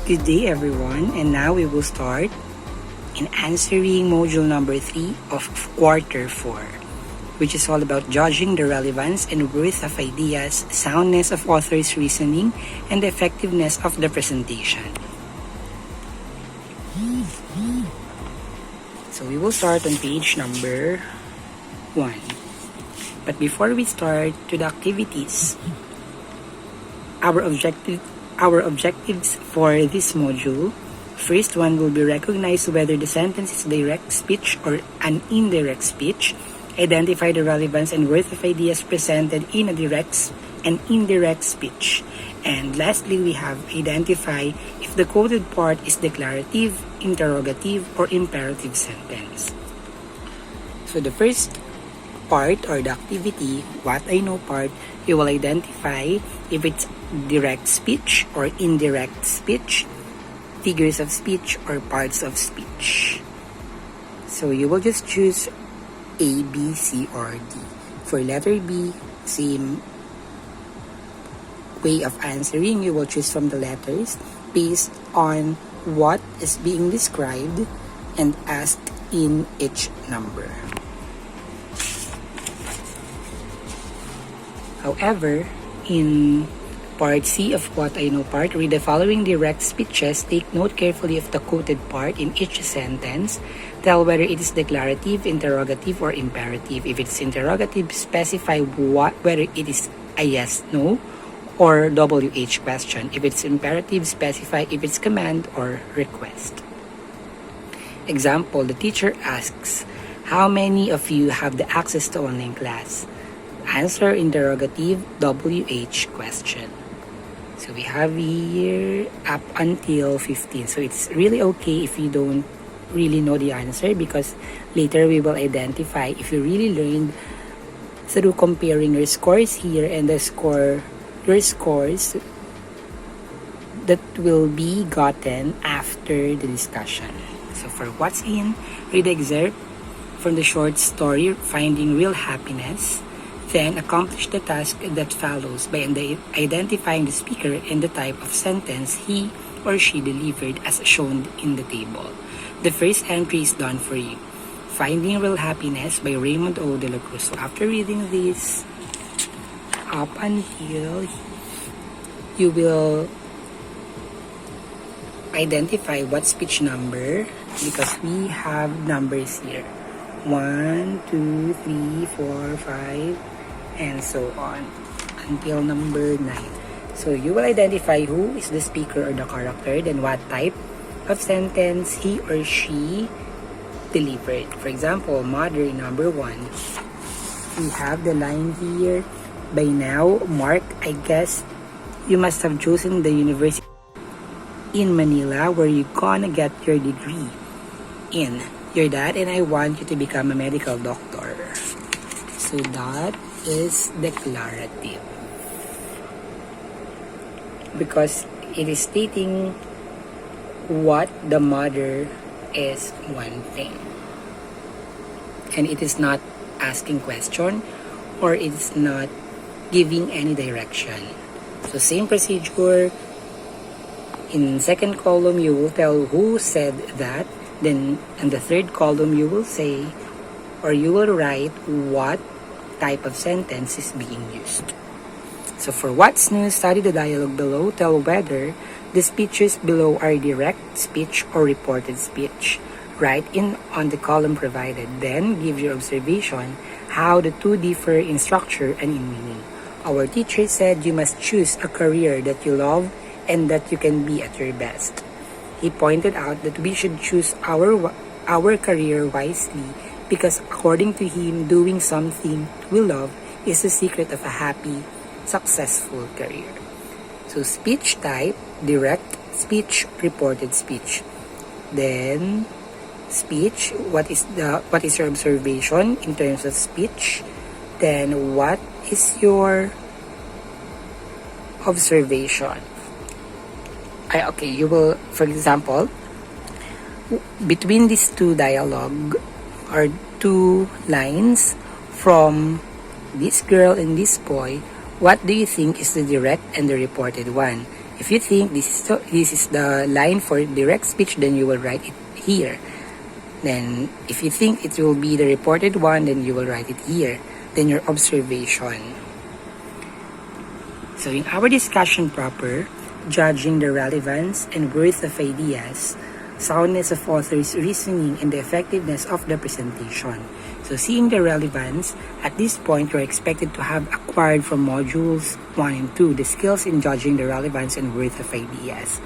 Good day everyone, and now we will start in answering module number 3 of quarter 4, which is all about judging the relevance and worth of ideas, soundness of author's reasoning, and the effectiveness of the presentation. So we will start on page number 1. But before we start to the activities, our objectives for this module, first one will be recognize whether the sentence is direct speech or an indirect speech, identify the relevance and worth of ideas presented in a direct and indirect speech, and lastly we have identify if the quoted part is declarative, interrogative, or imperative sentence. So the first part or the activity, what I know part, you will identify if it's direct speech or indirect speech, figures of speech or parts of speech. So you will just choose A, B, C, or D. For letter B, same way of answering. You will choose from the letters based on what is being described and asked in each number. However, in Part C of What I Know part, read the following direct speeches. Take note carefully of the quoted part in each sentence. Tell whether it is declarative, interrogative, or imperative. If it's interrogative, specify whether it is a yes, no, or WH question. If it's imperative, specify if it's command or request. Example, the teacher asks, how many of you have the access to online class? Answer interrogative, WH question. So we have here up until 15. So it's really okay if you don't really know the answer, because later we will identify if you really learned through comparing your scores here and your scores that will be gotten after the discussion. So for what's in, read the excerpt from the short story Finding Real Happiness. Then accomplish the task that follows by identifying the speaker and the type of sentence he or she delivered as shown in the table. The first entry is done for you. Finding Real Happiness by Raymond O. de la Cruz. So after reading this up until, you will identify what speech number, because we have numbers here. 1, 2, 3, 4, 5, and so on until number 9. So you will identify who is the speaker or the character, then what type of sentence he or she delivered. For example, mother in number 1. We have the line here. By now, Mark, I guess you must have chosen the university in Manila where you're gonna get your degree in. Your dad and I want you to become a medical doctor. So that is declarative, because it is stating what the mother is one thing, and it is not asking question or it is not giving any direction. So same procedure. In second column you will tell who said that. Then in the third column you will say, or you will write what type of sentence is being used. So for what's new, study the dialogue below. Tell whether the speeches below are direct speech or reported speech. Write in on the column provided. Then give your observation how the two differ in structure and in meaning. Our teacher said you must choose a career that you love and that you can be at your best. He pointed out that we should choose our career wisely, because according to him, doing something we love is the secret of a happy, successful career. So speech type, direct speech, reported speech. Then speech, what is your observation in terms of speech? Then what is your observation? Okay, you will, for example, between these two dialogue or two lines from this girl and this boy, what do you think is the direct and the reported one? If you think this is the line for direct speech, then you will write it here. Then if you think it will be the reported one, then you will write it here. Then your observation. So in our discussion proper, judging the relevance and worth of ideas, soundness of author's reasoning, and the effectiveness of the presentation. So seeing the relevance, at this point you're expected to have acquired from modules 1 and 2 the skills in judging the relevance and worth of ideas.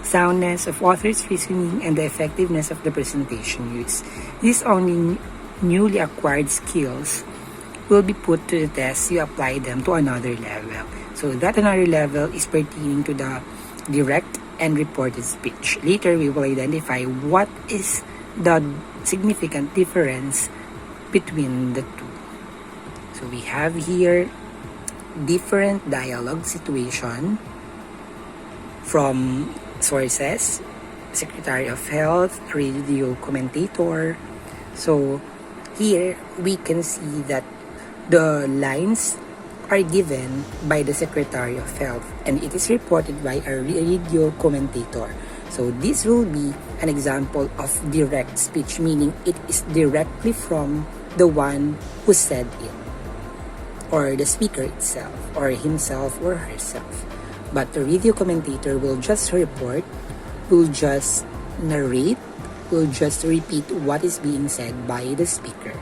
Soundness of author's reasoning and the effectiveness of the presentation used. These only newly acquired skills will be put to the test. You apply them to another level. So that another level is pertaining to the direct and reported speech. Later, we will identify what is the significant difference between the two. So we have here different dialogue situation from sources, Secretary of Health, radio commentator. So here we can see that the lines are given by the Secretary of Health and it is reported by a radio commentator. So this will be an example of direct speech, meaning it is directly from the one who said it, or the speaker itself, or himself or herself. But the radio commentator will just report, will just narrate, will just repeat what is being said by the speaker.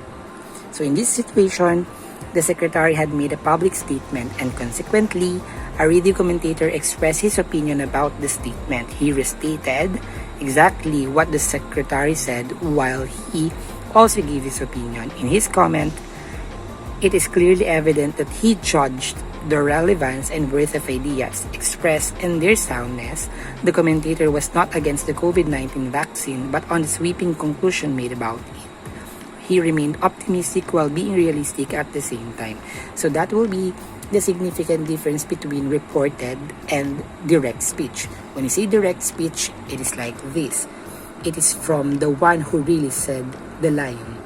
So in this situation, the secretary had made a public statement and consequently, a radio commentator expressed his opinion about the statement. He restated exactly what the secretary said while he also gave his opinion. In his comment, it is clearly evident that he judged the relevance and worth of ideas expressed and their soundness. The commentator was not against the COVID-19 vaccine but on the sweeping conclusion made about it. He remained optimistic while being realistic at the same time. So that will be the significant difference between reported and direct speech. When you say direct speech, it is like this. It is from the one who really said the line.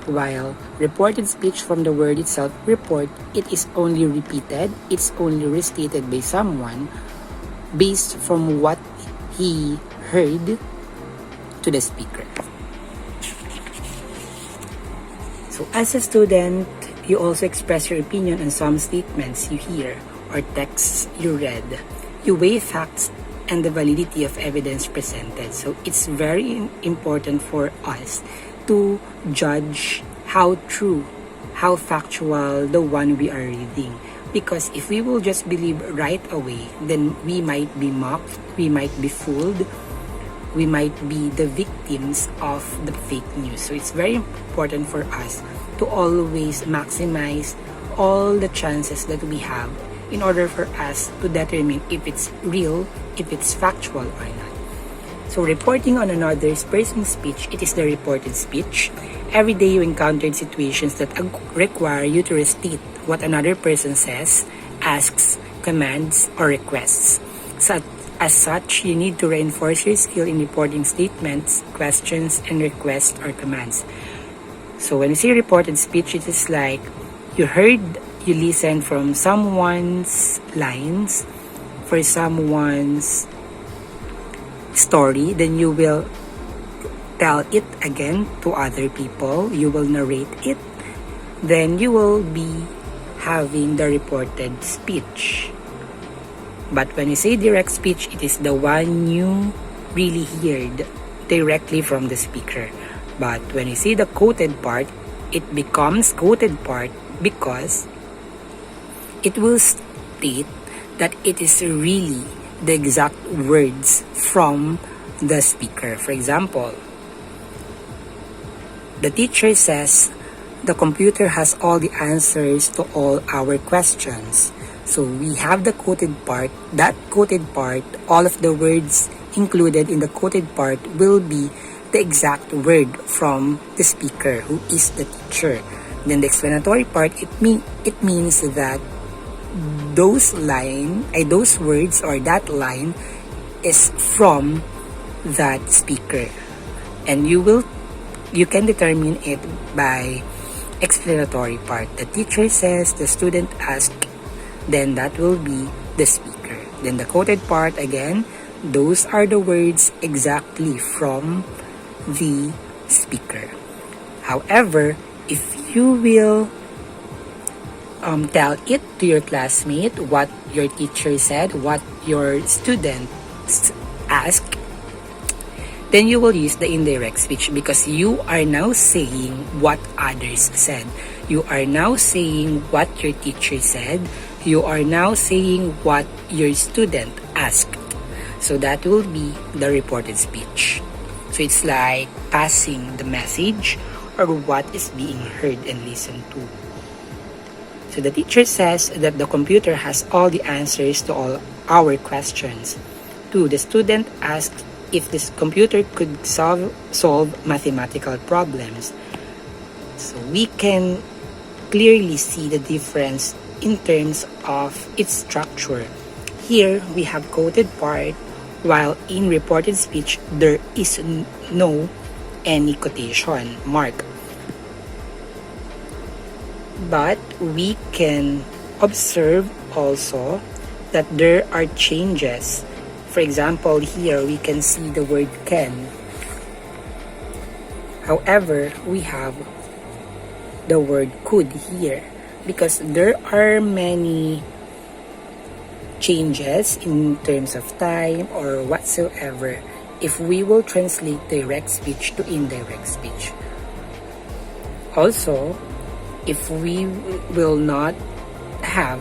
While reported speech from the word itself, report, it is only repeated, it's only restated by someone based from what he heard to the speaker. So as a student, you also express your opinion on some statements you hear or texts you read. You weigh facts and the validity of evidence presented. So it's very important for us to judge how true, how factual the one we are reading. Because if we will just believe right away, then we might be mocked, we might be fooled, we might be the victims of the fake news. So it's very important for us to always maximize all the chances that we have in order for us to determine if it's real, if it's factual or not. So reporting on another person's speech, it is the reported speech. Every day you encountered situations that require you to restate what another person says, asks, commands, or requests. As such, you need to reinforce your skill in reporting statements, questions, and requests or commands. So when you say reported speech, it is like you listened from someone's lines, for someone's story, then you will tell it again to other people, you will narrate it, then you will be having the reported speech. But when you say direct speech, it is the one you really heard directly from the speaker. But when you say the quoted part, it becomes quoted part because it will state that it is really the exact words from the speaker. For example, the teacher says, the computer has all the answers to all our questions. So we have the quoted part. That quoted part, all of the words included in the quoted part will be the exact word from the speaker, who is the teacher. Then the explanatory part, it means that those words or that line is from that speaker, and you can determine it by explanatory part. The teacher says, the student asked, then that will be the speaker. Then the quoted part, again, those are the words exactly from the speaker. However, if you will tell it to your classmate what your teacher said, what your students asked, then you will use the indirect speech because you are now saying what others said. You are now saying what your teacher said. You are now saying what your student asked. So that will be the reported speech. So it's like passing the message or what is being heard and listened to. So the teacher says that the computer has all the answers to all our questions. 2. The student asked if this computer could solve mathematical problems. So we can clearly see the difference in terms of its structure. Here we have quoted part, while in reported speech there is no any quotation mark. But we can observe also that there are changes. For example, here we can see the word can. However, we have the word could here because there are many changes in terms of time or whatsoever if we will translate direct speech to indirect speech. Also, if we will not have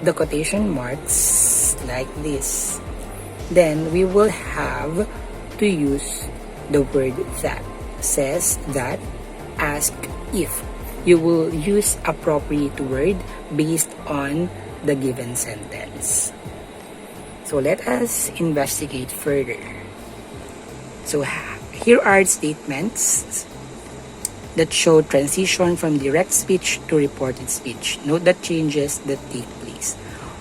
the quotation marks like this, then we will have to use the word that. Says that, ask if. You will use appropriate word based on the given sentence. So let us investigate further. So here are statements that show transition from direct speech to reported speech. Note the changes that take place.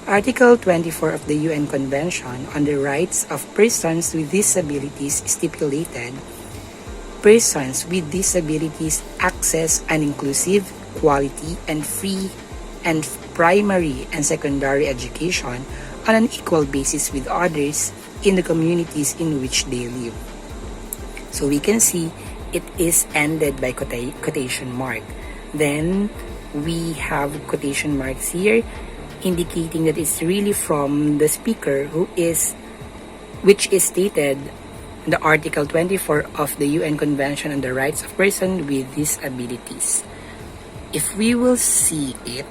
Article 24 of the UN Convention on the Rights of Persons with Disabilities stipulated, persons with disabilities access an inclusive, quality, and free and primary and secondary education on an equal basis with others in the communities in which they live. So we can see it is ended by quotation mark. Then we have quotation marks here indicating that it's really from the speaker which is stated in the Article 24 of the UN Convention on the Rights of Persons with Disabilities. If we will see it,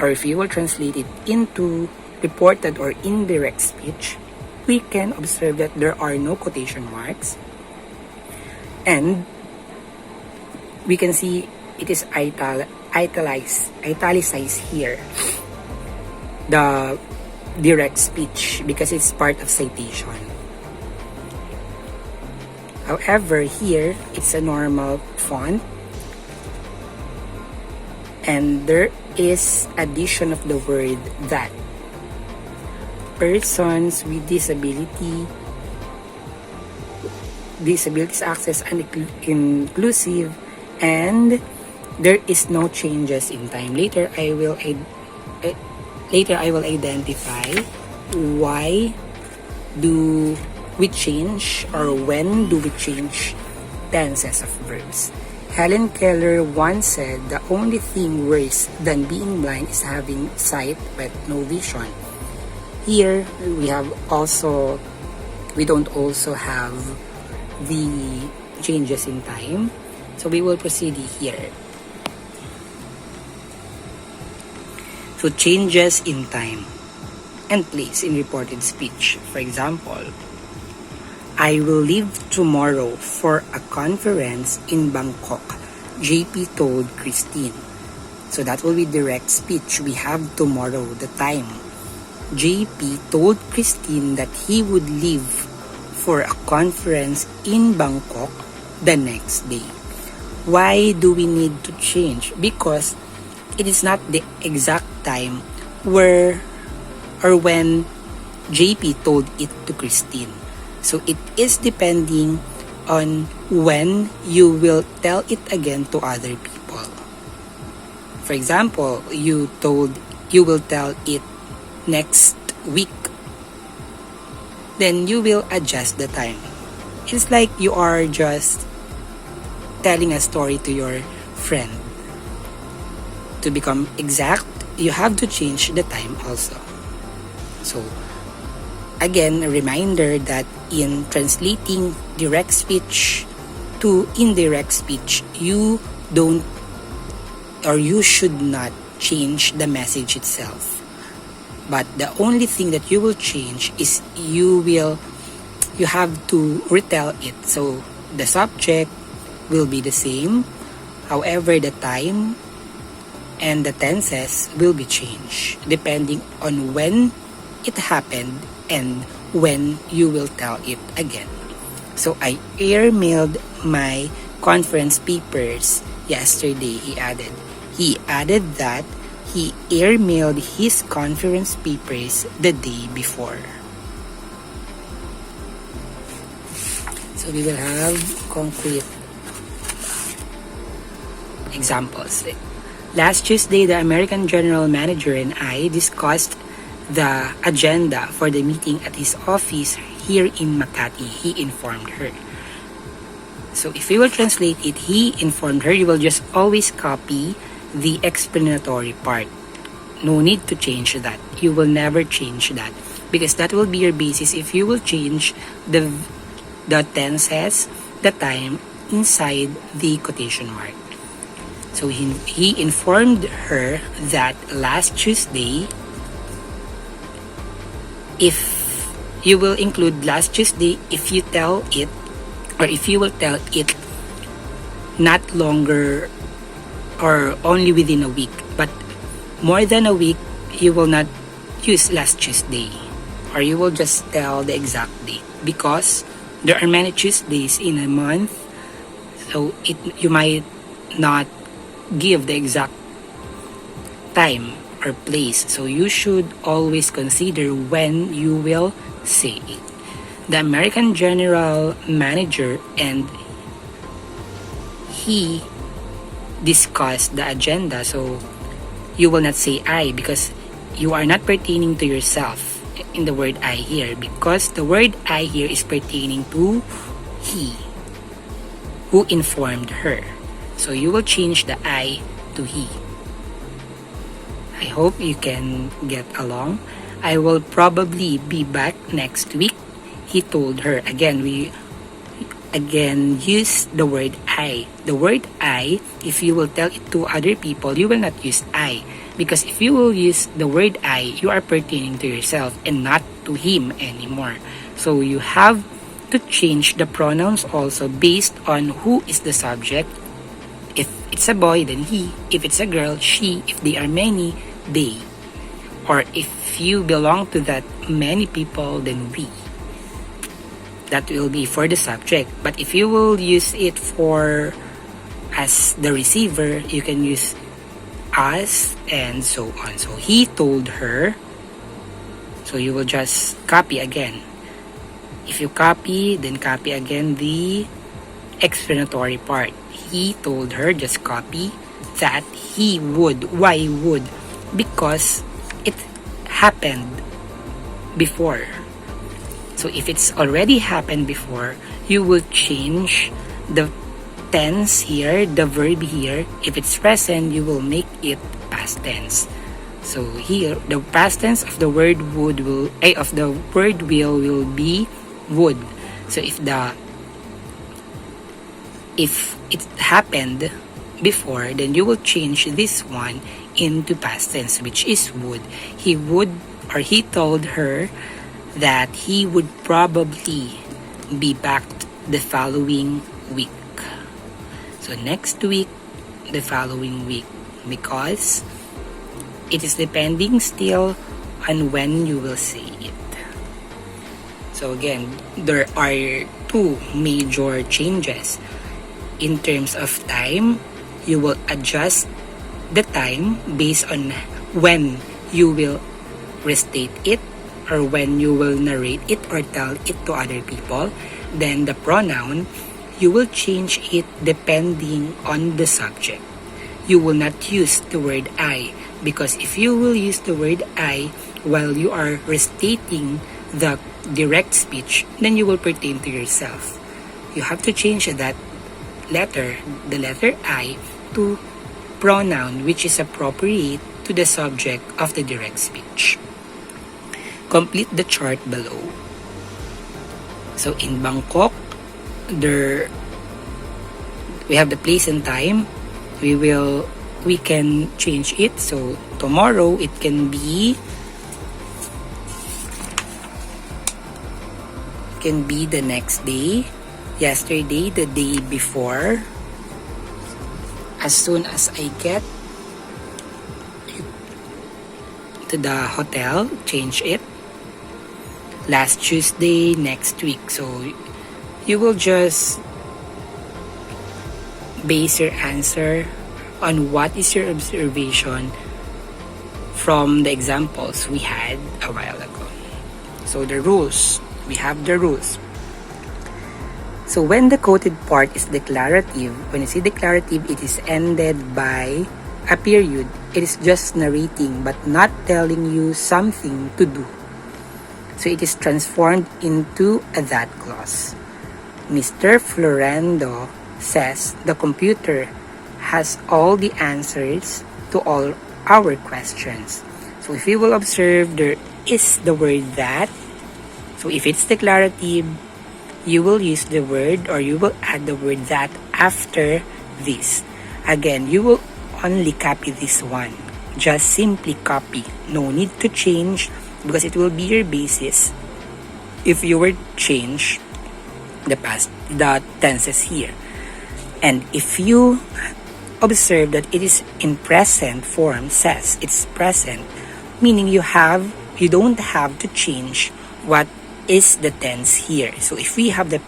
or if we will translate it into reported or indirect speech, we can observe that there are no quotation marks, and we can see it is italicized here, the direct speech, because it's part of citation. However, here it's a normal font, and there is addition of the word that. Persons with disabilities access and inclusive, and there is no changes in time. Later I will identify why do we change or when do we change tenses of verbs. Helen Keller once said the only thing worse than being blind is having sight but no vision. Here we don't also have the changes in time, so we will proceed here. So changes in time and place in reported speech. For example, I will leave tomorrow for a conference in Bangkok, JP told Christine. So that will be direct speech. We have tomorrow, the time. JP told Christine that he would leave for a conference in Bangkok the next day. Why do we need to change? Because it is not the exact time when JP told it to Christine. So it is depending on when you will tell it again to other people. For example, you will tell it next week then you will adjust the time. It's like you are just telling a story to your friend. To become exact, you have to change the time also. So, again, a reminder that in translating direct speech to indirect speech, you don't or you should not change the message itself. But the only thing that you will change is you have to retell it. So the subject will be the same. However, the time and the tenses will be changed depending on when it happened and when you will tell it again. So I airmailed my conference papers yesterday, he added. He added that he airmailed his conference papers the day before. So we will have concrete examples. Last Tuesday, the American General Manager and I discussed the agenda for the meeting at his office here in Makati, he informed her. So if you will translate it, he informed her, you will just always copy the explanatory part. No need to change that. You will never change that because that will be your basis if you will change the tenses, the time inside the quotation mark. So he informed her that last Tuesday, if you will include last Tuesday, if you tell it, or if you will tell it not longer or only within a week, but more than a week, you will not use last Tuesday, or you will just tell the exact date because there are many Tuesdays in a month, so you might not give the exact time or place. So you should always consider when you will say it. The American General Manager and he discussed the agenda. So you will not say I because you are not pertaining to yourself in the word I here, because the word I here is pertaining to he who informed her. So you will change the I to he. I hope you can get along. I will probably be back next week, he told her. Again, we use the word I. The word I, if you will tell it to other people, you will not use I. Because if you will use the word I, you are pertaining to yourself and not to him anymore. So you have to change the pronouns also based on who is the subject. If it's a boy, then he. If it's a girl, she. If they are many, they. Or if you belong to that many people, then we. That will be for the subject. But if you will use it for as the receiver, you can use us and so on. So he told her. So you will just copy again. If you copy, then copy again the explanatory part. He told her, just copy that he would. Why would? Because it happened before. So if it's already happened before, you will change the tense here, the verb here. If it's present, you will make it past tense. So here, the past tense of the word would will be would. So if it happened before, then you will change this one into past tense, which is would. He would, or he told her that he would probably be back the following week. So next week, the following week, because it is depending still on when you will say it. So again, there are two major changes. In terms of time, you will adjust the time based on when you will restate it or when you will narrate it or tell it to other people. Then the pronoun, you will change it depending on the subject. You will not use the word I, because if you will use the word I while you are restating the direct speech, then you will pertain to yourself. You have to change that letter, the letter I, to pronoun which is appropriate to the subject of the direct speech. Complete the chart below. So in Bangkok, we have the place and time. We can change it. So tomorrow it can be the next day, yesterday, the day before. As soon as I get to the hotel, change it. Last Tuesday, next week. So you will just base your answer on what is your observation from the examples we had a while ago. So the rules, we have the rules. So when the quoted part is declarative, when you say declarative, it is ended by a period. It is just narrating but not telling you something to do. So it is transformed into a that clause. Mr. Florendo says the computer has all the answers to all our questions. So if you will observe, there is the word that. So if it's declarative, you will use the word or you will add the word that after this. Again, you will only copy this one. Just simply copy. No need to change because it will be your basis if you were to change the tenses here. And if you observe that it is in present form, says it's present, meaning you don't have to change what is the tense here. So if we have the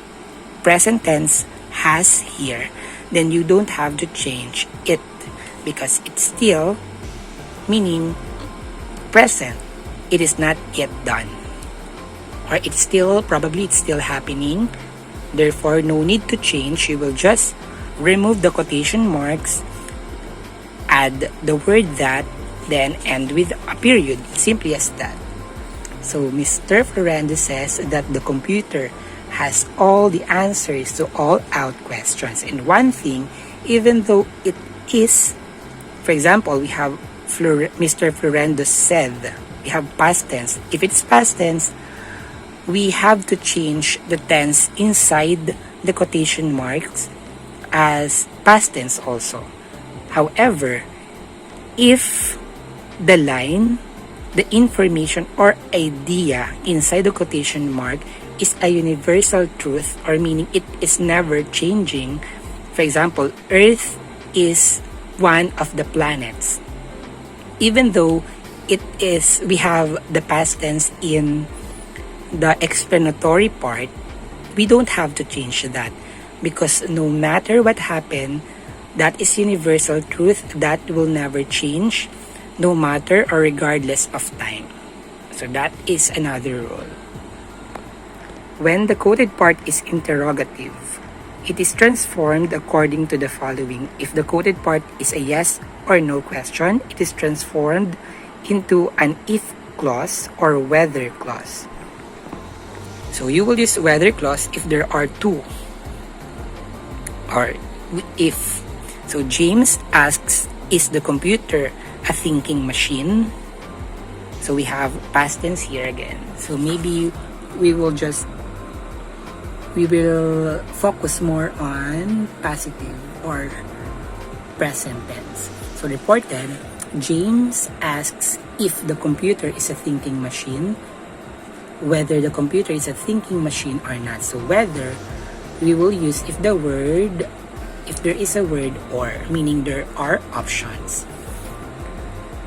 present tense has here, then you don't have to change it because it's still meaning present. It is not yet done, or it's still happening. Therefore, no need to change. You will just remove the quotation marks, add the word that, then end with a period. Simply as that. So Mr. Florendo says that the computer has all the answers to all out questions. And one thing, even though it is, for example, we have Mr. Florendo said, we have past tense. If it's past tense, we have to change the tense inside the quotation marks as past tense also. However, if the line, the information or idea inside the quotation mark is a universal truth, or meaning it is never changing. For example, Earth is one of the planets. Even though we have the past tense in the explanatory part, we don't have to change that because no matter what happened, that is universal truth that will never change, no matter or regardless of time. So that is another rule. When the quoted part is interrogative, it is transformed according to the following. If the quoted part is a yes or no question, it is transformed into an if clause or whether clause. So you will use whether clause if there are two, or if. So James asks, is the computer a thinking machine? So we have past tense here again. So maybe we will focus more on positive or present tense. So reported, James asks if the computer is a thinking machine, whether the computer is a thinking machine or not. So whether, we will use if there is a word or, meaning there are options.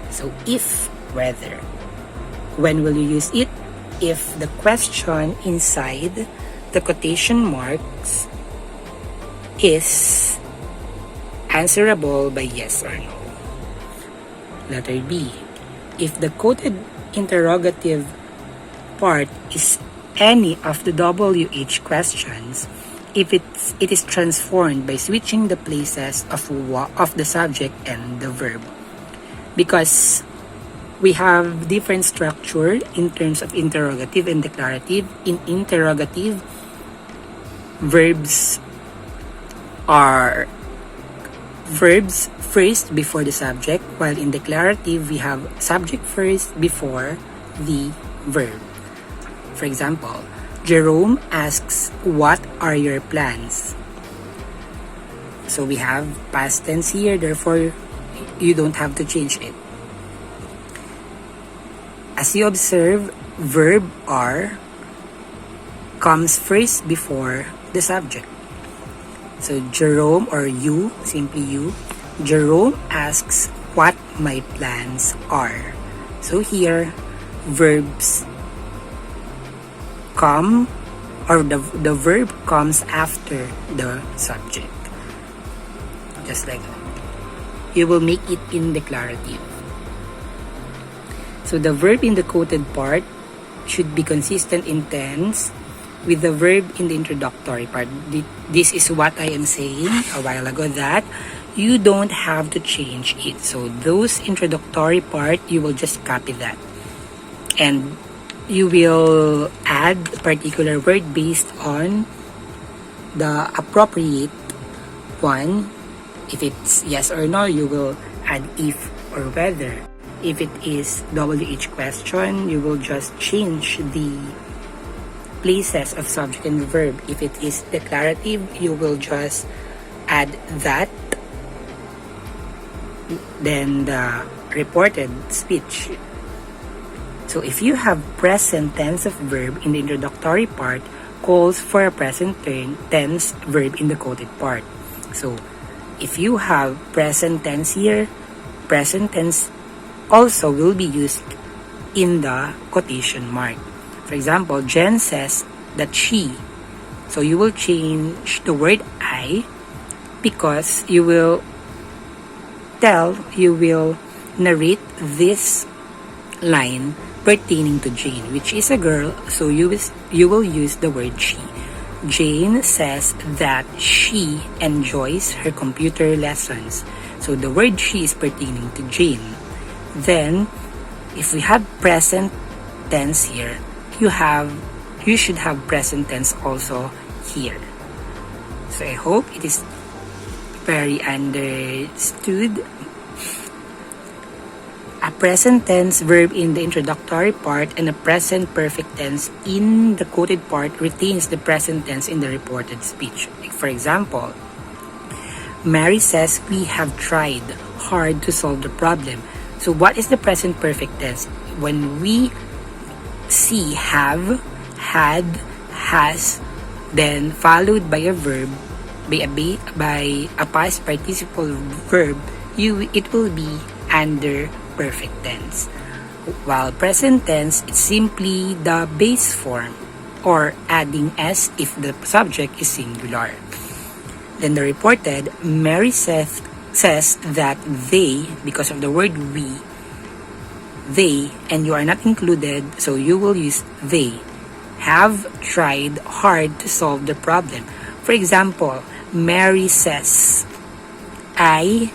So if, whether. When will you use it? If the question inside the quotation marks is answerable by yes or no. Letter B. If the quoted interrogative part is any of the WH questions, if it is transformed by switching the places of the subject and the verb. Because We have different structure in terms of interrogative and declarative. In interrogative, verbs are verbs first before the subject, while in declarative, we have subject first before the verb. For example, Jerome asks, "What are your plans?" So we have past tense here, therefore you don't have to change it. As you observe, verb are comes first before the subject. So Jerome, or you, simply you, Jerome asks what my plans are. So here, verbs come, or the verb comes after the subject. Just like that. You will make it in declarative. So the verb in the quoted part should be consistent in tense with the verb in the introductory part. This is what I am saying a while ago, that you don't have to change it. So those introductory part, you will just copy that. And you will add a particular word based on the appropriate one. If it's yes or no, you will add if or whether. If it is WH question, you will just change the places of subject and verb. If it is declarative, you will just add that, then the reported speech. So if you have present tense of verb in the introductory part, calls for a present tense verb in the quoted part. So if you have present tense here, present tense also will be used in the quotation mark. For example, Jen says that she. So you will change the word I, because you will narrate this line pertaining to Jane, which is a girl, so you will use the word she. Jane says that she enjoys her computer lessons. So the word she is pertaining to Jane. Then, if we have present tense here, you should have present tense also here. So I hope it is very understood. A present tense verb in the introductory part and a present perfect tense in the quoted part retains the present tense in the reported speech. Like for example, Mary says we have tried hard to solve the problem. So what is the present perfect tense? When we see have, had, has, then followed by a verb, by a past participle verb, it will be under perfect tense. While present tense, it's simply the base form, or adding s if the subject is singular. Then the reported, Mary says that they, because of the word we, they, and you are not included, so you will use they, have tried hard to solve the problem. For example, Mary says, I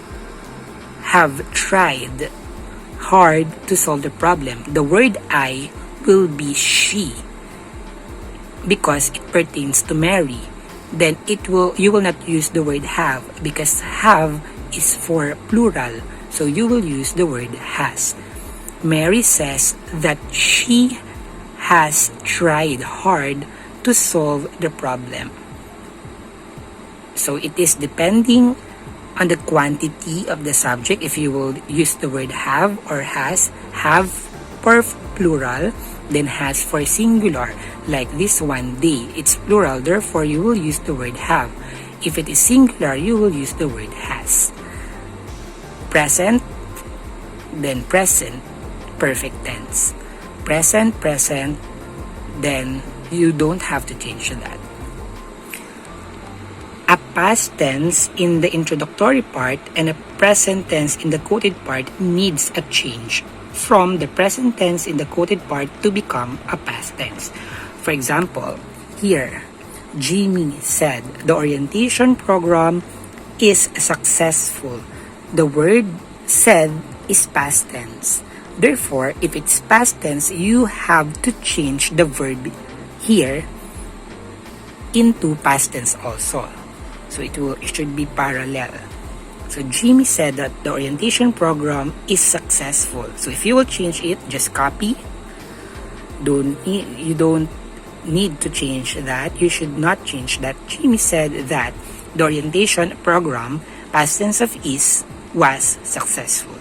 have tried hard to solve the problem. The word I will be she, because it pertains to Mary. Then you will not use the word have, because have is for plural, so you will use the word has. Mary says that she has tried hard to solve the problem. So it is depending on the quantity of the subject if you will use the word have or has. Have for plural, then has for singular. Like this one, they, it's plural, therefore you will use the word have. If it is singular, you will use the word has. Present, then present, perfect tense. Present, then you don't have to change that. A past tense in the introductory part and a present tense in the quoted part needs a change from the present tense in the quoted part to become a past tense. For example, here, Jimmy said the orientation program is successful. The word said is past tense. Therefore, if it's past tense, you have to change the verb here into past tense also. So it should be parallel. So Jimmy said that the orientation program is successful. So if you will change it, just copy. You don't need to change that. You should not change that. Jimmy said that the orientation program, past tense of is, was successful.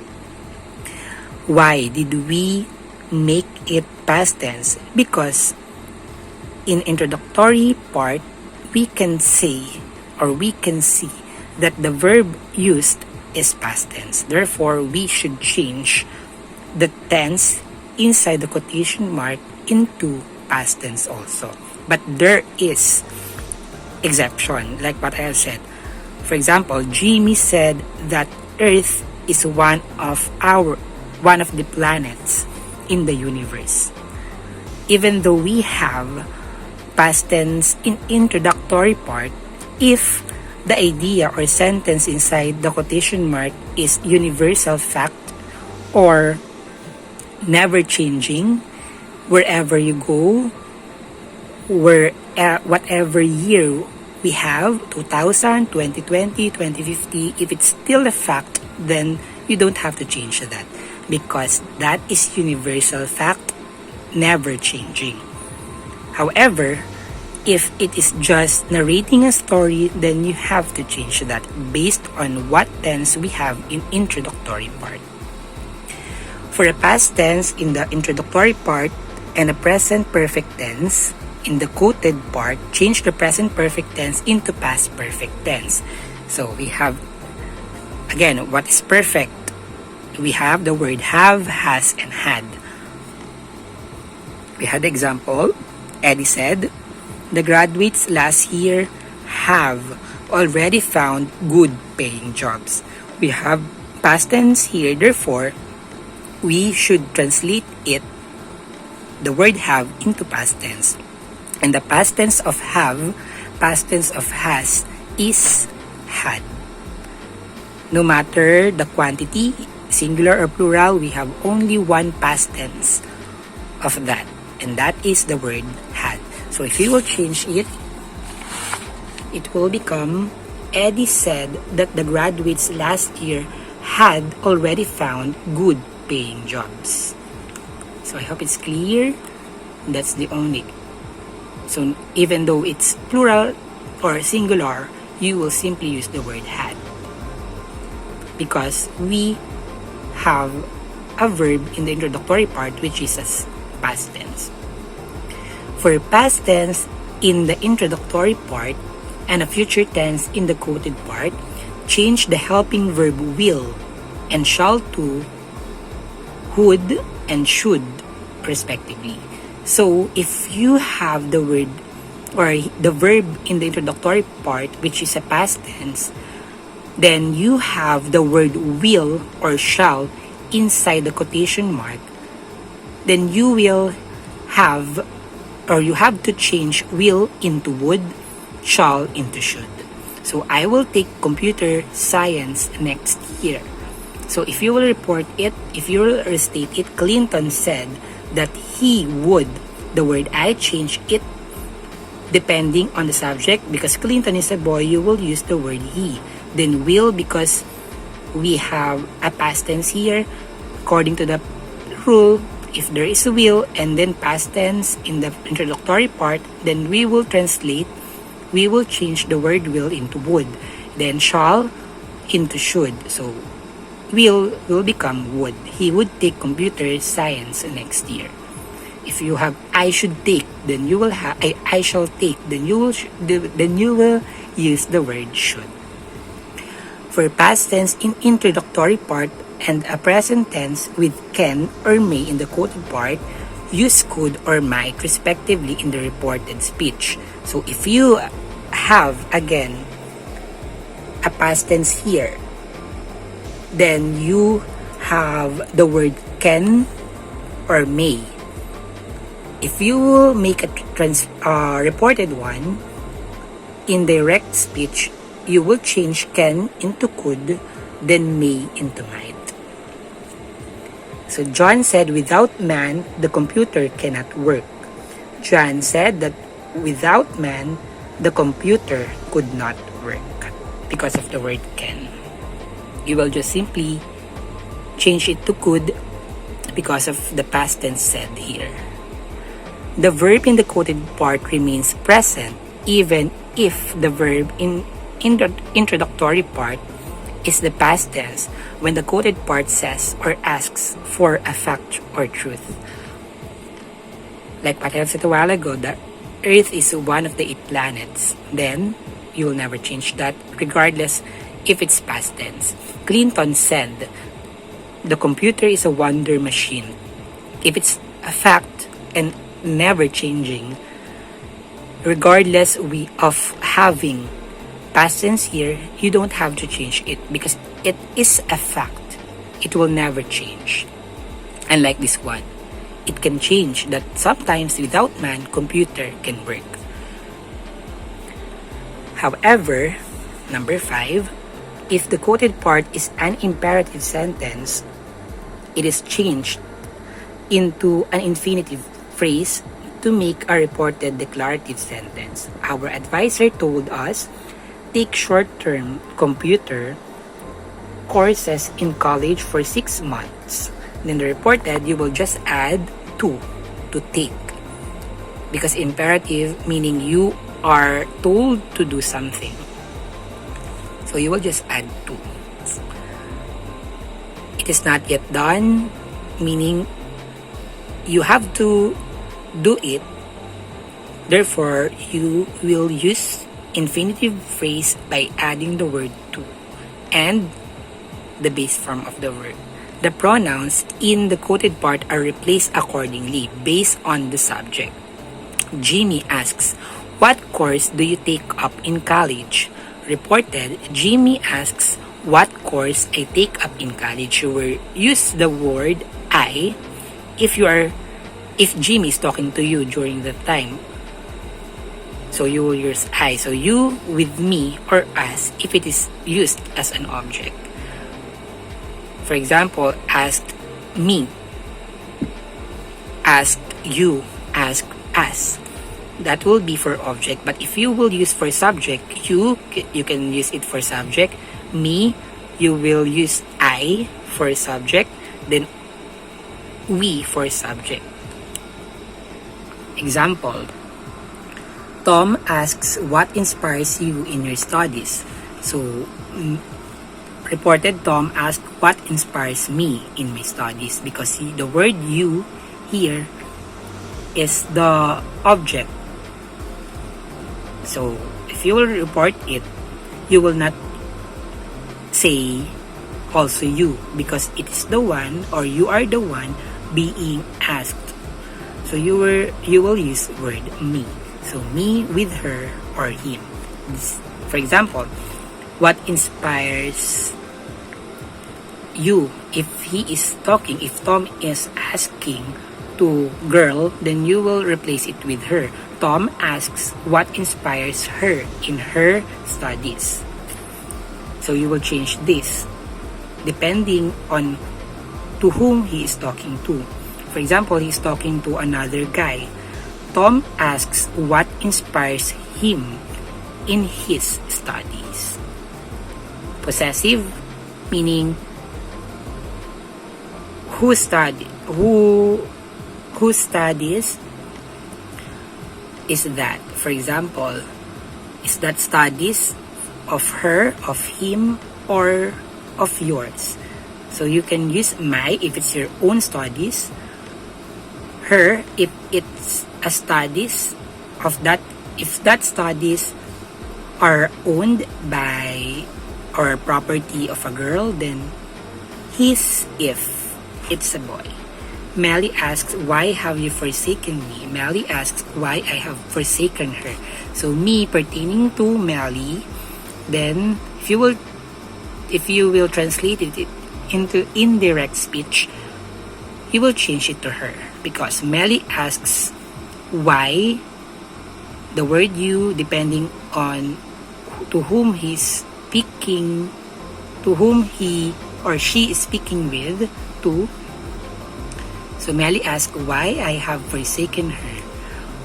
Why did we make it past tense? Because in introductory part, we can say or we can see that the verb used is past tense. Therefore, we should change the tense inside the quotation mark into past tense also. But there is exception, like what I have said. For example, Jimmy said that Earth is one of the planets in the universe. Even though we have past tense in introductory part, if the idea or sentence inside the quotation mark is universal fact or never changing, wherever you go, whatever year we have, 2000, 2020, 2050, if it's still a fact, then you don't have to change that because that is universal fact, never changing. However, if it is just narrating a story, then you have to change that based on what tense we have in introductory part. For a past tense in the introductory part and a present perfect tense in the quoted part, change the present perfect tense into past perfect tense. So we have, again, what is perfect? We have the word have, has, and had. We had the example. Eddie said, the graduates last year have already found good paying jobs. We have past tense here, therefore, we should translate it, the word have, into past tense. And the past tense of have, past tense of has, is had. No matter the quantity, singular or plural, we have only one past tense of that. And that is the word had. So if you will change it, it will become, Eddie said that the graduates last year had already found good paying jobs. So I hope it's clear. That's the only. So even though it's plural or singular, you will simply use the word had. Because we have a verb in the introductory part which is as past tense. For past tense in the introductory part and a future tense in the quoted part, change the helping verb will and shall to would and should respectively. So if you have the word or the verb in the introductory part which is a past tense, then you have the word will or shall inside the quotation mark, then you will have or you have to change will into would, shall into should. So I will take computer science next year. So if you will report it, if you will restate it, Clinton said that he would, the word I change it depending on the subject. Because Clinton is a boy, you will use the word he. Then will, because we have a past tense here, according to the rule, if there is a will and then past tense in the introductory part, then we will translate, we will change the word will into would, then shall into should. So will become would. He would take computer science next year. If you have I should take, then you will have I shall take, then you will use the word should. For past tense in introductory part and a present tense with can or may in the quoted part, use could or might respectively in the reported speech. So if you have again a past tense here, then you have the word can or may. If you make a reported one, in direct speech, you will change can into could, then may into might. So John said, without man, the computer cannot work. John said that without man, the computer could not work because of the word can. You will just simply change it to could because of the past tense said here. The verb in the quoted part remains present even if the verb in the introductory part is the past tense when the quoted part says or asks for a fact or truth. Like what I said a while ago, the Earth is one of the 8 planets. Then, you will never change that regardless if it's past tense. Clinton said, the computer is a wonder machine. If it's a fact and never changing, regardless of having past tense here, you don't have to change it because it is a fact. It will never change. Unlike this one, it can change that sometimes without man, computer can work. However, number 5, if the quoted part is an imperative sentence, it is changed into an infinitive phrase to make a reported declarative sentence. Our advisor told us, take short-term computer courses in college for 6 months. Then the reported, you will just add to take. Because imperative meaning you are told to do something. So you will just add to. It is not yet done, meaning you have to do it. Therefore, you will use infinitive phrase by adding the word to and the base form of the verb. The pronouns in the quoted part are replaced accordingly based on the subject. Jimmy asks, what course do you take up in college? Reported, Jimmy asks, what course I take up in college. You will use the word I if Jimmy is talking to you during that time. So you will use I. So you with me or us if it is used as an object. For example, asked me, asked you, asked us. That will be for object. But if you will use for subject, you can use it for subject. Me, you will use I for subject. Then we for subject. Example, Tom asks what inspires you in your studies. So, reported Tom asked what inspires me in my studies because the word you here is the object. So, if you will report it, you will not say also you because it is the one or you are the one being asked. So you will use word me. So me with her or him. For example, what inspires you? If he is talking, if Tom is asking to girl, then you will replace it with her. Tom asks what inspires her in her studies. So you will change this depending on to whom he is talking to. For example, he's talking to another guy. Tom asks what inspires him in his studies. Possessive, meaning who studies is that. For example, is that studies of her, of him, or of yours? So you can use my if it's your own studies, her if it's a studies of that, if that studies are owned by or property of a girl, then his if it's a boy. Melly asks, why have you forsaken me? Melly asks why I have forsaken her. So me pertaining to Melly, then if you will translate it into indirect speech, you will change it to her because Melly asks why, the word you depending on to whom he's speaking, to whom he or she is speaking with, to So Melly asks why I have forsaken her.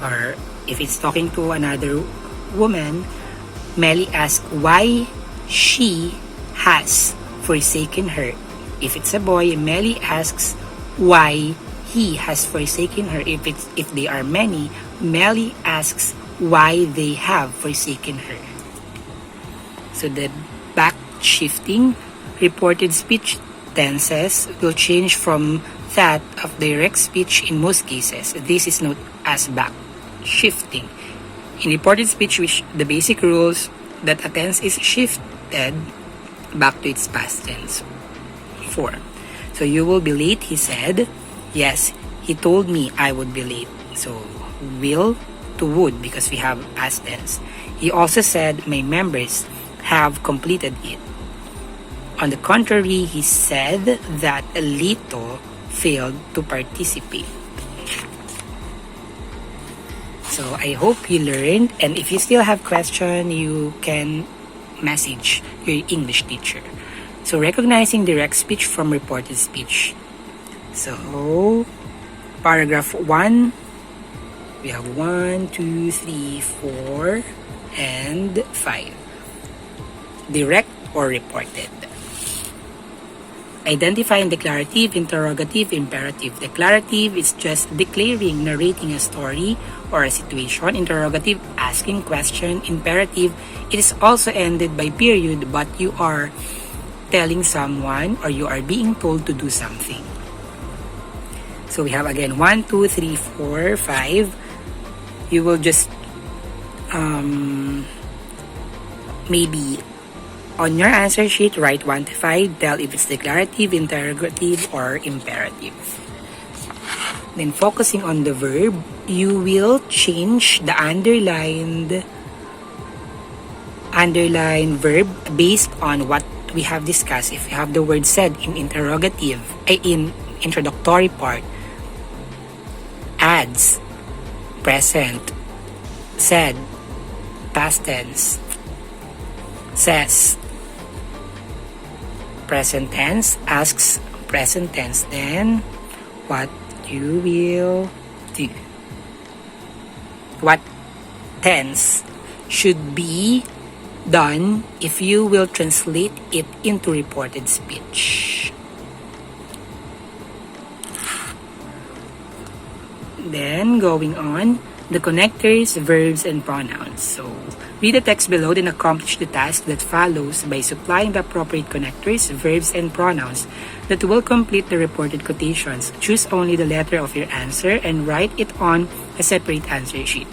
Or if it's talking to another woman, Melly asks why she has forsaken her. If it's a boy, Melly asks why he has forsaken her. If they are many, Melly asks why they have forsaken her. So the backshifting reported speech tenses will change from that of direct speech in most cases. This is known as backshifting. In reported speech, which the basic rules that a tense is shifted back to its past tense form. So you will be late, he said. Yes, he told me I would be late. So will to would because we have past tense. He also said my members have completed it. On the contrary, he said that Lito failed to participate. So I hope you learned, and if you still have question, you can message your English teacher. So recognizing direct speech from reported speech. So paragraph 1, we have 1, 2, 3, 4, and 5. Direct or reported. Identifying declarative, interrogative, imperative. Declarative is just declaring, narrating a story or a situation. Interrogative, asking question. Imperative, it is also ended by period, but you are telling someone or you are being told to do something. So we have again 1, 2, 3, 4, 5. You will just maybe on your answer sheet, write 1 to 5, tell if it's declarative, interrogative, or imperative. Then focusing on the verb, you will change the underlined verb based on what we have discussed. If you have the word said in interrogative, in introductory part, adds, present, said, past tense, says, present tense, asks, present tense, then what you will do. What tense should be done if you will translate it into reported speech. Then going on, the connectors, verbs, and pronouns. So read the text below and accomplish the task that follows by supplying the appropriate connectors, verbs, and pronouns that will complete the reported quotations. Choose only the letter of your answer and write it on a separate answer sheet.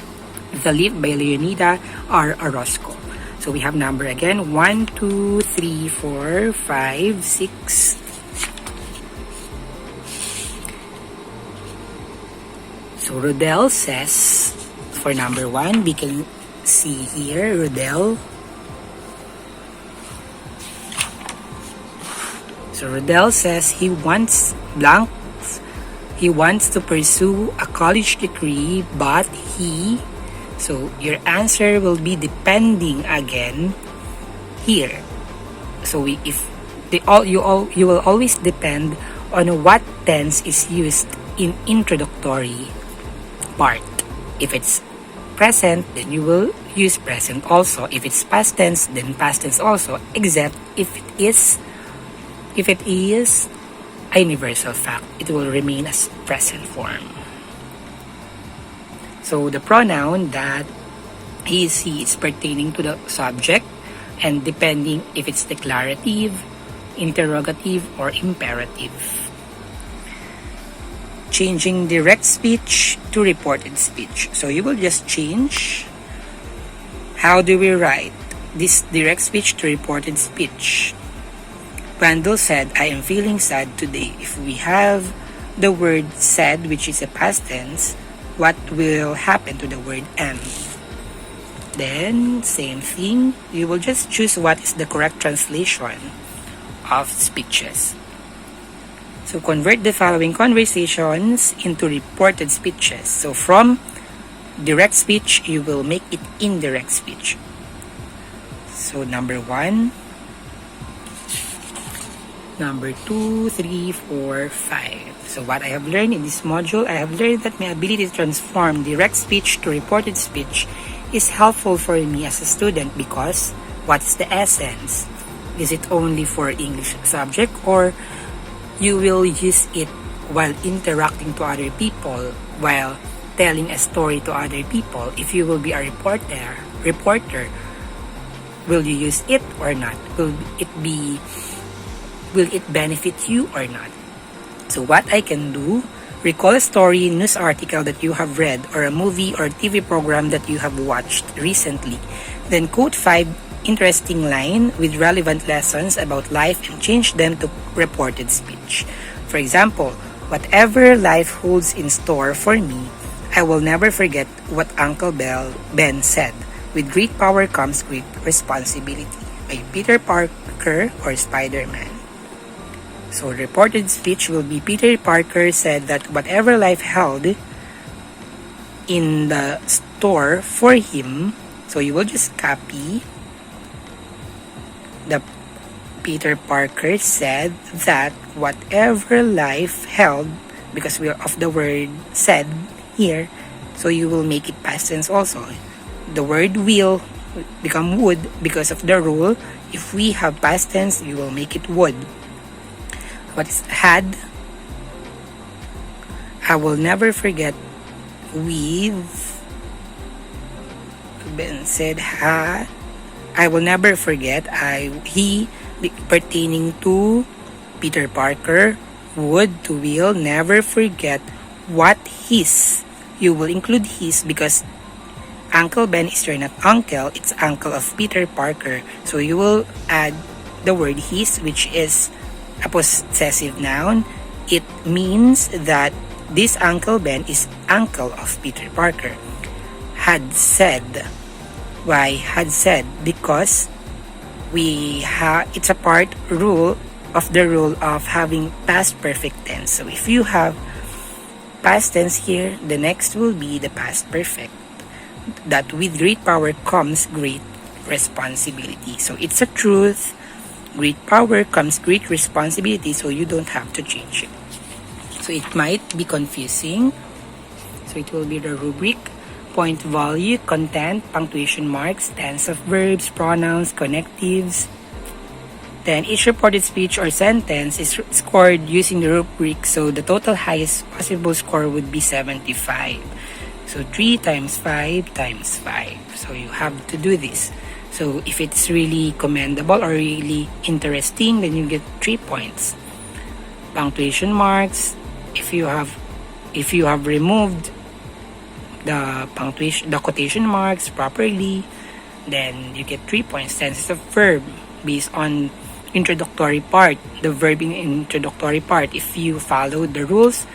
The Leaf by Leonida R. Orozco. So we have number again, 1, 2, 3, 4, 5, 6. So Rodel says, for number 1, we can see here, Rodel. So Rodel says he wants blanks. He wants to pursue a college degree, but he. So your answer will be depending again here. So you will always depend on what tense is used in introductory part. If it's present, then you will use present also. If it's past tense, then past tense also, except if it is a universal fact, it will remain as present form. So the pronoun that he is pertaining to the subject, and depending if it's declarative, interrogative, or imperative. Changing direct speech to reported speech. So you will just change. How do we write this direct speech to reported speech? Randall said, I am feeling sad today. If we have the word said, which is a past tense, what will happen to the word am? Then, same thing, you will just choose what is the correct translation of speeches. So convert the following conversations into reported speeches. So from direct speech, you will make it indirect speech. So number 1, number 2, 3, 4, 5. So what I have learned in this module, I have learned that my ability to transform direct speech to reported speech is helpful for me as a student because what's the essence? Is it only for English subject or you will use it while interacting to other people, while telling a story to other people? If you will be a reporter, will you use it or not? Will it benefit you or not? So what I can do, recall a story, news article that you have read, or a movie or TV program that you have watched recently. Then quote 5 interesting lines with relevant lessons about life and change them to reported speech. For example, whatever life holds in store for me, I will never forget what Uncle Ben said. With great power comes great responsibility. By Peter Parker or Spider-Man. So reported speech will be Peter Parker said that whatever life held in the store for him, so you will just copy the Peter Parker said that whatever life held, because we are of the word said here, so you will make it past tense also. The word will become would because of the rule. If we have past tense, you will make it would. What is had? I will never forget with Ben said had. I will never forget he pertaining to Peter Parker would to will never forget what his. You will include his because Uncle Ben is not uncle, it's uncle of Peter Parker. So you will add the word his, which is a possessive noun. It means that this Uncle Ben is uncle of Peter Parker. Had said. Why had said? Because it's a part rule of the rule of having past perfect tense. So if you have past tense here, the next will be the past perfect. That with great power comes great responsibility. So it's a truth. Great power comes great responsibility, so you don't have to change it. So it might be confusing. So it will be the rubric, point value, content, punctuation marks, tense of verbs, pronouns, connectives. Then each reported speech or sentence is scored using the rubric, so the total highest possible score would be 75. So 3 times 5 times 5. So you have to do this. So if it's really commendable or really interesting, then you get 3 points. Punctuation marks, if you have removed the quotation marks properly, then you get 3 points. Tenses of verb based on introductory part, the verb in introductory part. If you follow the rules,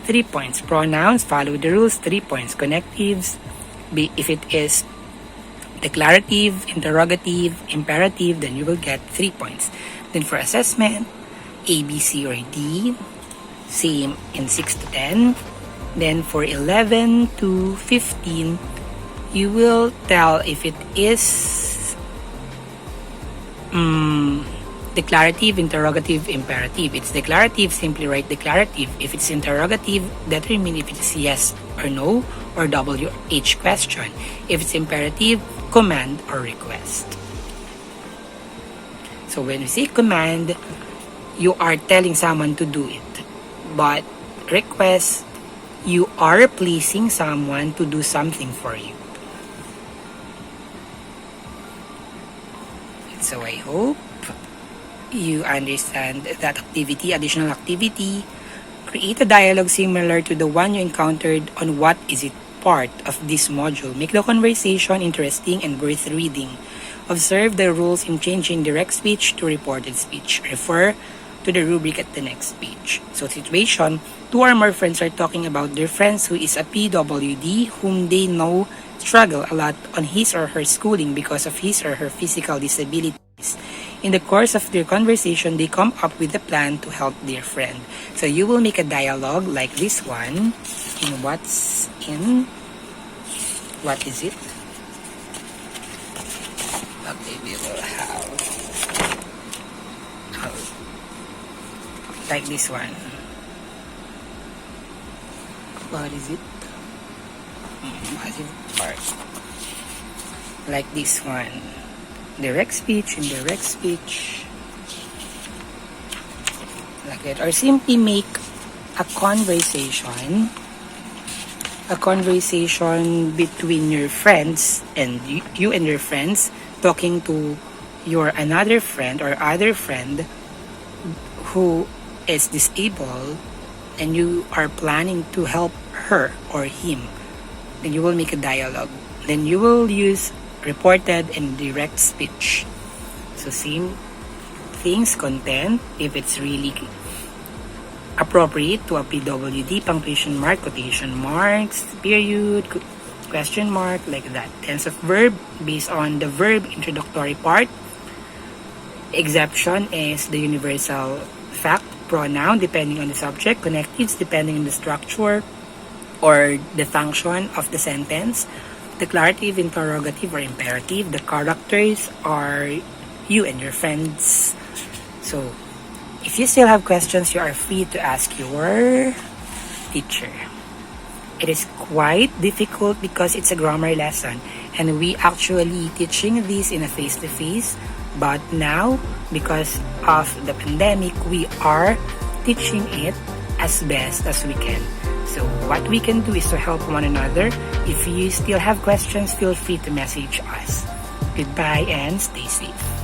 3 points. Pronouns, follow the rules, 3 points. Connectives, if it is declarative, interrogative, imperative, then you will get 3 points. Then for assessment, A, B, C, or D, same in 6 to 10. Then for 11 to 15, you will tell if it is declarative, interrogative, imperative. It's declarative, simply write declarative. If it's interrogative, determine if it is yes or no or WH question. If it's imperative, command or request. So when we say command, you are telling someone to do it. But request, you are pleasing someone to do something for you. So I hope you understand that activity, additional activity. Create a dialogue similar to the one you encountered on what is it part of this module. Make the conversation interesting and worth reading. Observe the rules in changing direct speech to reported speech. Refer to the rubric at the next page. So situation, 2 or more friends are talking about their friends who is a PWD whom they know struggle a lot on his or her schooling because of his or her physical disabilities. In the course of their conversation, they come up with a plan to help their friend. So you will make a dialogue like this one. What is it? Okay, we will have like this one. What is it? Passive part. Like this one. Direct speech, indirect speech. Like that. Or simply make a conversation between your friends and you and your friends talking to your another friend or other friend who is disabled, and you are planning to help her or him. Then you will make a dialogue. Then you will use reported and direct speech. So same things, content, if it's really appropriate to a PWD, punctuation mark, quotation marks, period, question mark, like that. Tense of verb based on the verb introductory part. Exception is the universal fact pronoun depending on the subject. Connectives depending on the structure or the function of the sentence. Declarative, interrogative, or imperative. The characters are you and your friends. So, if you still have questions, you are free to ask your teacher. It is quite difficult because it's a grammar lesson, and we actually teaching this in a face-to-face. But now, because of the pandemic, we are teaching it as best as we can. So what we can do is to help one another. If you still have questions, feel free to message us. Goodbye and stay safe.